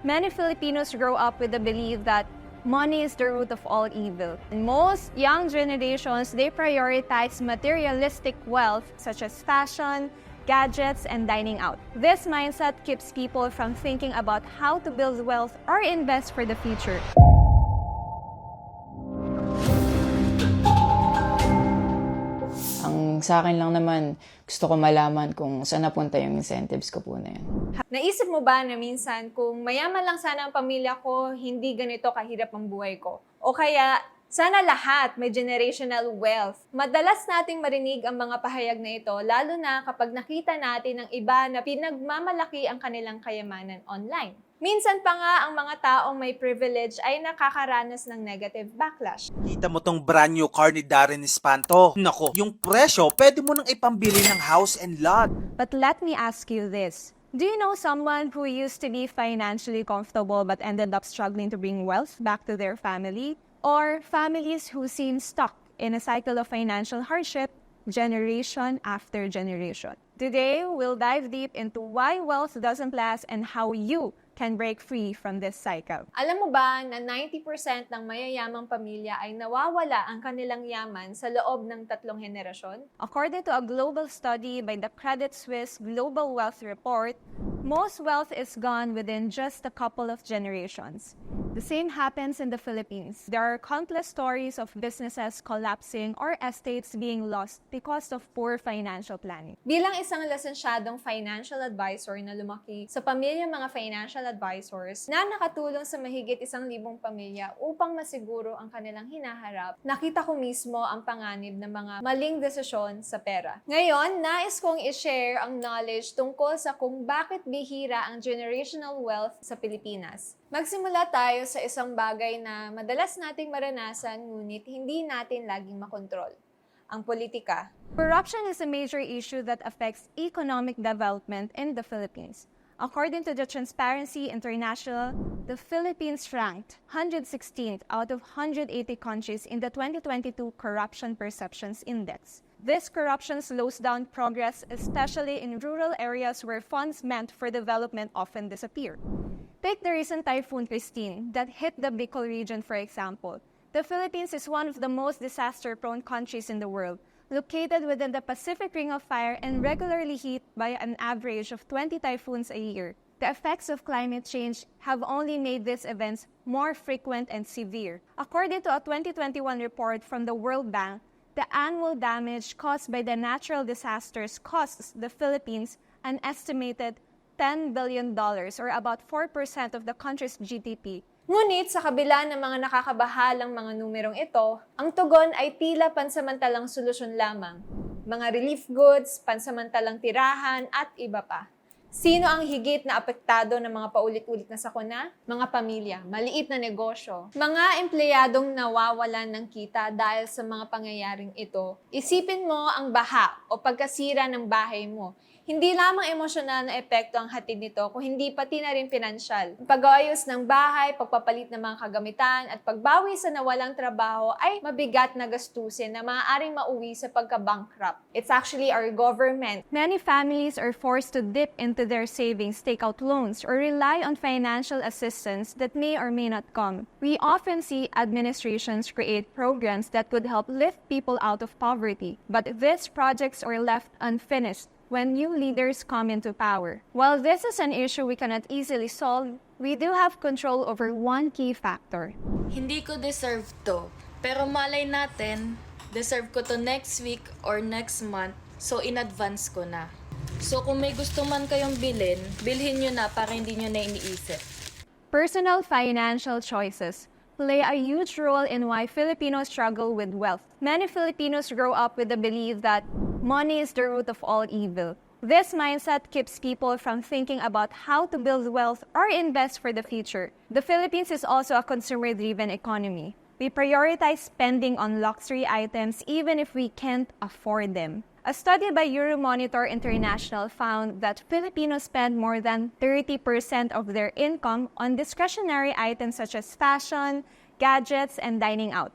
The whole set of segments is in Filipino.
Many Filipinos grow up with the belief that money is the root of all evil. And most young generations, they prioritize materialistic wealth such as fashion, gadgets, and dining out. This mindset keeps people from thinking about how to build wealth or invest for the future. Ang sa akin lang naman, gusto ko malaman kung saan napunta yung incentives ko po na yun. Naisip mo ba na minsan kung mayaman lang sana ang pamilya ko, hindi ganito kahirap ang buhay ko? O kaya, sana lahat may generational wealth. Madalas nating marinig ang mga pahayag na ito, lalo na kapag nakita natin ng iba na pinagmamalaki ang kanilang kayamanan online. Minsan pa nga ang mga taong may privilege ay nakakaranas ng negative backlash. Kita mo tong brand new car ni Darren Espanto. Nako, yung presyo, pwede mo nang ipambili ng house and lot. But let me ask you this. Do you know someone who used to be financially comfortable but ended up struggling to bring wealth back to their family? Or families who seem stuck in a cycle of financial hardship generation after generation? Today, we'll dive deep into why wealth doesn't last and how you can break free from this cycle. Alam mo ba na 90% ng mayayamang pamilya ay nawawala ang kanilang yaman sa loob ng 3 henerasyon? According to a global study by the Credit Suisse Global Wealth Report, most wealth is gone within just a couple of generations. The same happens in the Philippines. There are countless stories of businesses collapsing or estates being lost because of poor financial planning. Bilang isang lisensyadong financial advisor na lumaki sa pamilyang mga financial advisors na nakatulong sa mahigit 1,000 pamilya upang masiguro ang kanilang hinaharap, nakita ko mismo ang panganib ng mga maling desisyon sa pera. Ngayon, nais kong i-share ang knowledge tungkol sa kung bakit bihira ang generational wealth sa Pilipinas. Magsimula tayo sa isang bagay na madalas nating maranasan ngunit hindi natin laging makontrol. Ang politika. Corruption is a major issue that affects economic development in the Philippines. According to the Transparency International, the Philippines ranked 116th out of 180 countries in the 2022 Corruption Perceptions Index. This corruption slows down progress, especially in rural areas where funds meant for development often disappear. Take the recent Typhoon Christine that hit the Bicol region, for example. The Philippines is one of the most disaster-prone countries in the world, located within the Pacific Ring of Fire and regularly hit by an average of 20 typhoons a year. The effects of climate change have only made these events more frequent and severe. According to a 2021 report from the World Bank, the annual damage caused by the natural disasters costs the Philippines an estimated $10 billion or about 4% of the country's GDP. Ngunit sa kabila ng mga nakakabahalang mga numerong ito, ang tugon ay tila pansamantalang solusyon lamang. Mga relief goods, pansamantalang tirahan at iba pa. Sino ang higit na apektado ng mga paulit-ulit na sakuna? Mga pamilya, maliit na negosyo, mga empleyadong nawawalan ng kita dahil sa mga pangyayaring ito. Isipin mo ang baha o pagkasira ng bahay mo. Hindi lamang emosyonal na epekto ang hatid nito, kung hindi pati na rin pinansyal. Pag-aayos ng bahay, pagpapalit ng mga kagamitan, at pagbawi sa nawalang trabaho ay mabigat na gastusin na maaaring mauwi sa pagka-bankrupt. It's actually our government. Many families are forced to dip into their savings, take out loans, or rely on financial assistance that may or may not come. We often see administrations create programs that could help lift people out of poverty, but these projects are left unfinished when new leaders come into power. While this is an issue we cannot easily solve, we do have control over one key factor. Hindi ko deserve to, pero malay natin, deserve ko to next week or next month, so in advance ko na. So kung may gusto man kayong bilhin nyo na para hindi nyo na iniisip. Personal financial choices play a huge role in why Filipinos struggle with wealth. Many Filipinos grow up with the belief that money is the root of all evil. This mindset keeps people from thinking about how to build wealth or invest for the future. The Philippines is also a consumer-driven economy. We prioritize spending on luxury items even if we can't afford them. A study by Euromonitor International found that Filipinos spend more than 30% of their income on discretionary items such as fashion, gadgets, and dining out.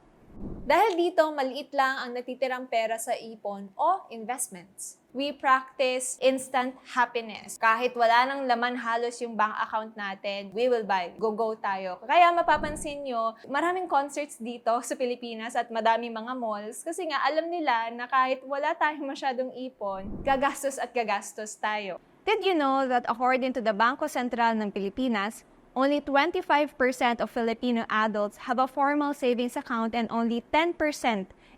Dahil dito, maliit lang ang natitirang pera sa ipon o investments. We practice instant happiness. Kahit wala nang laman halos yung bank account natin, we will buy. Go tayo. Kaya mapapansin nyo, maraming concerts dito sa Pilipinas at madaming mga malls kasi nga alam nila na kahit wala tayong masyadong ipon, gagastos at gagastos tayo. Did you know that according to the Bangko Sentral ng Pilipinas, only 25% of Filipino adults have a formal savings account and only 10%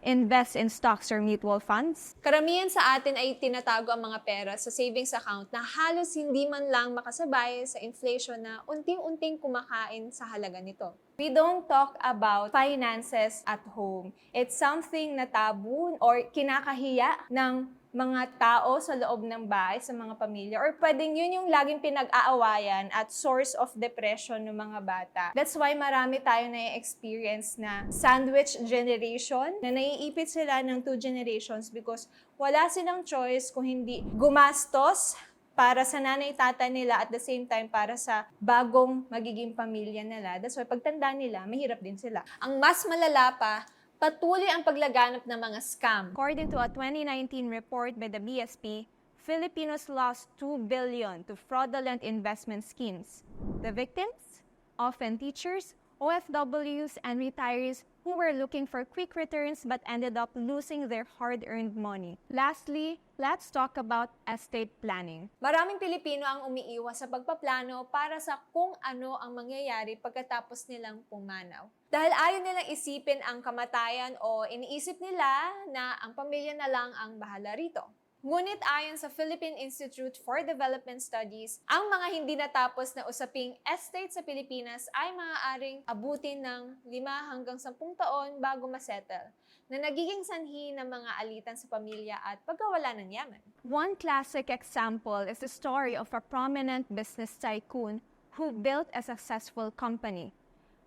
invest in stocks or mutual funds? Karamihan sa atin ay tinatago ang mga pera sa savings account na halos hindi man lang makasabay sa inflation na unting-unting kumakain sa halaga nito. We don't talk about finances at home. It's something na taboo or kinakahiya ng mga tao sa loob ng bahay, sa mga pamilya, or pwedeng yun yung laging pinag-aawayan at source of depression ng mga bata. That's why marami tayo na-experience na sandwich generation, na naiipit sila ng 2 generations because wala silang choice kung hindi gumastos para sa nanay-tata nila at the same time para sa bagong magiging pamilya nila. That's why pagtanda nila, mahirap din sila. Ang mas malala pa, patuloy ang paglaganap ng mga scam. According to a 2019 report by the BSP, Filipinos lost 2 billion to fraudulent investment schemes. The victims? Often teachers, OFWs, and retirees who were looking for quick returns but ended up losing their hard-earned money. Lastly, let's talk about estate planning. Maraming Pilipino ang umiiwas sa pagpaplano para sa kung ano ang mangyayari pagkatapos nilang pumanaw. Dahil ayaw nilang isipin ang kamatayan o iniisip nila na ang pamilya na lang ang bahala rito. Ngunit ayon sa Philippine Institute for Development Studies, ang mga hindi natapos na usaping estate sa Pilipinas ay maaaring abutin ng 5 hanggang 10 taon bago masettle, na nagiging sanhi ng mga alitan sa pamilya at pagkawala ng yaman. One classic example is the story of a prominent business tycoon who built a successful company.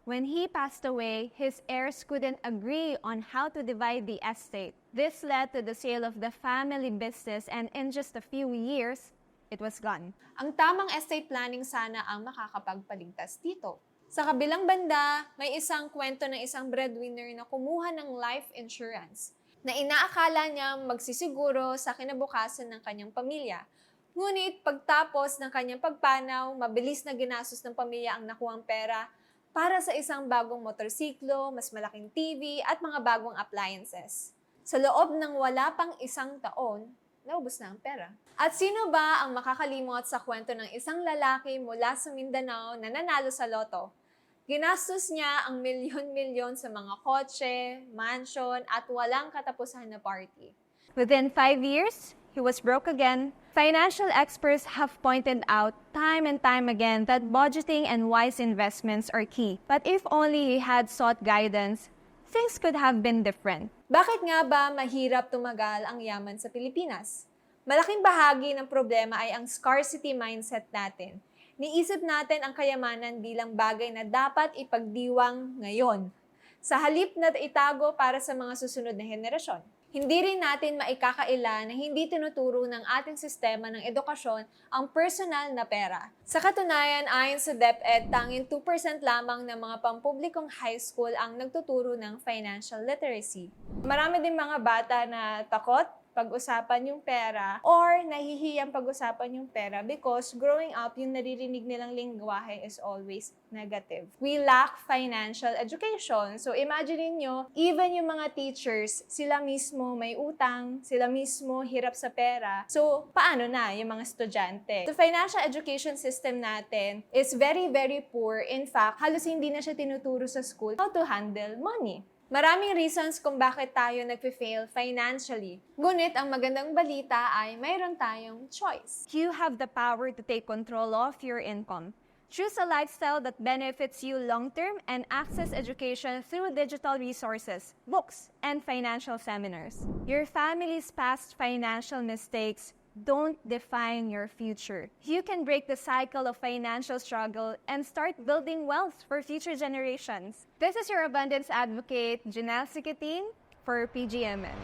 When he passed away, his heirs couldn't agree on how to divide the estate. This led to the sale of the family business, and in just a few years, it was gone. Ang tamang estate planning sana ang makakapagpaligtas dito. Sa kabilang banda, may isang kwento ng isang breadwinner na kumuha ng life insurance na inaakala niya magsisiguro sa kinabukasan ng kanyang pamilya. Ngunit pagtapos ng kanyang pagpanaw, mabilis na ginastos ng pamilya ang nakuhang pera para sa isang bagong motorsiklo, mas malaking TV, at mga bagong appliances. Sa loob ng wala pang 1 taon, naubos na ang pera. At sino ba ang makakalimot sa kwento ng isang lalaki mula sa Mindanao na nanalo sa loto? Ginastos niya ang milyon-milyon sa mga kotse, mansion, at walang katapusan na party. Within 5 years, he was broke again. Financial experts have pointed out time and time again that budgeting and wise investments are key. But if only he had sought guidance, things could have been different. Bakit nga ba mahirap tumagal ang yaman sa Pilipinas? Malaking bahagi ng problema ay ang scarcity mindset natin. Niisip natin ang kayamanan bilang bagay na dapat ipagdiwang ngayon, sa halip na itago para sa mga susunod na henerasyon. Hindi rin natin maikakaila na hindi tinuturo ng ating sistema ng edukasyon ang personal na pera. Sa katunayan, ayon sa DepEd, tanging 2% lamang ng mga pampublikong high school ang nagtuturo ng financial literacy. Marami din mga bata na takot pag-usapan yung pera or nahihiyang pag-usapan yung pera because growing up, yung naririnig nilang lingwahe is always negative. We lack financial education. So imagine nyo, even yung mga teachers, sila mismo may utang, sila mismo hirap sa pera. So paano na yung mga estudyante? The financial education system natin is very, very poor. In fact, halos hindi na siya tinuturo sa school how to handle money. Maraming reasons kung bakit tayo nagpe-fail financially. Ngunit ang magandang balita ay mayroon tayong choice. You have the power to take control of your income. Choose a lifestyle that benefits you long-term and access education through digital resources, books, and financial seminars. Your family's past financial mistakes don't define your future. You can break the cycle of financial struggle and start building wealth for future generations. This is your abundance advocate, Janelle Sikitin, for PGMN.